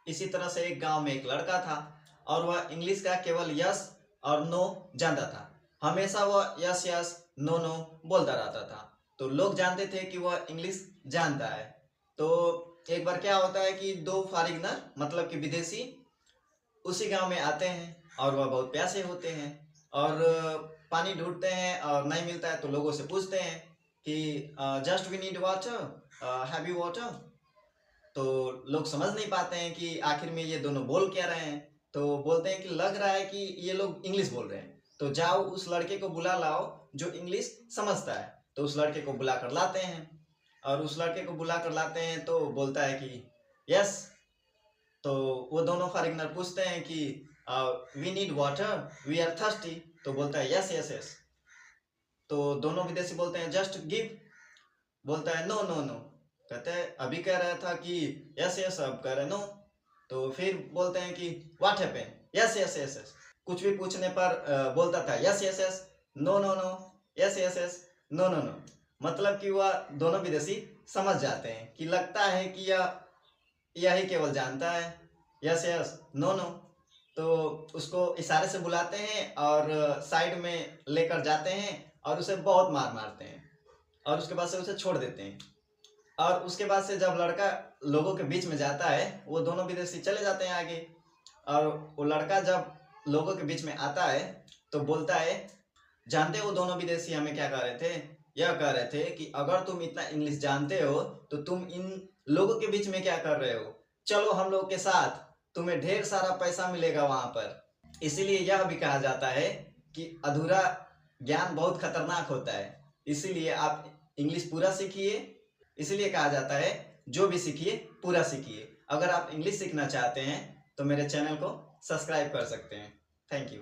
इसी तरह से एक गांव में एक लड़का था और वह इंग्लिश का केवल यस और नो जानता था। हमेशा वह यस यस नो नो बोलता रहता था, तो लोग जानते थे कि वह इंग्लिश जानता है। तो एक बार क्या होता है कि दो फॉरेनर मतलब कि विदेशी उसी गांव में आते हैं और वह बहुत प्यासे होते हैं और पानी ढूंढते हैं और नहीं मिलता है तो लोगों से पूछते हैं कि just we need water, have you water. तो लोग समझ नहीं पाते हैं कि आखिर में ये दोनों बोल क्या रहे हैं। तो बोलते हैं कि लग रहा है कि ये लोग इंग्लिश बोल रहे हैं, तो जाओ उस लड़के को बुला लाओ जो इंग्लिश समझता है। तो उस लड़के को बुला कर लाते हैं और उस लड़के को बुला कर लाते हैं तो बोलता है कि यस। तो वो दोनों फॉरेनर पूछते हैं कि we need water, we are thirsty. तो बोलता है यस यस यस। तो दोनों विदेशी बोलते हैं जस्ट गिव। बोलता है नो नो नो। कहते हैं अभी कह रहा था कि यस यस, अब कह रहे नो। तो फिर बोलते हैं कि what happen, yes yes yes yes. कुछ भी पूछने पर बोलता था yes yes yes, no no no, yes yes yes, no no no. मतलब कि वह दोनों विदेशी समझ जाते हैं कि लगता है कि यही केवल जानता है यस यस नो नो। तो उसको इशारे से बुलाते हैं और साइड में लेकर जाते हैं और उसे बहुत मार मारते हैं और उसके बाद से उसे छोड़ देते हैं। और उसके बाद से जब लड़का लोगों के बीच में जाता है, वो दोनों विदेशी चले जाते हैं आगे। और वो लड़का जब लोगों के बीच में आता है तो बोलता है, जानते हो दोनों विदेशी हमें क्या कह रहे थे? यह कह रहे थे कि अगर तुम इतना इंग्लिश जानते हो तो तुम इन लोगों के बीच में क्या कर रहे हो, चलो हम लोग के साथ, तुम्हें ढेर सारा पैसा मिलेगा वहां पर। इसीलिए यह भी कहा जाता है कि अधूरा ज्ञान बहुत खतरनाक होता है, इसीलिए आप इंग्लिश पूरा सीखिए। इसलिए कहा जाता है जो भी सीखिए पूरा सीखिए। अगर आप इंग्लिश सीखना चाहते हैं तो मेरे चैनल को सब्सक्राइब कर सकते हैं। Thank you.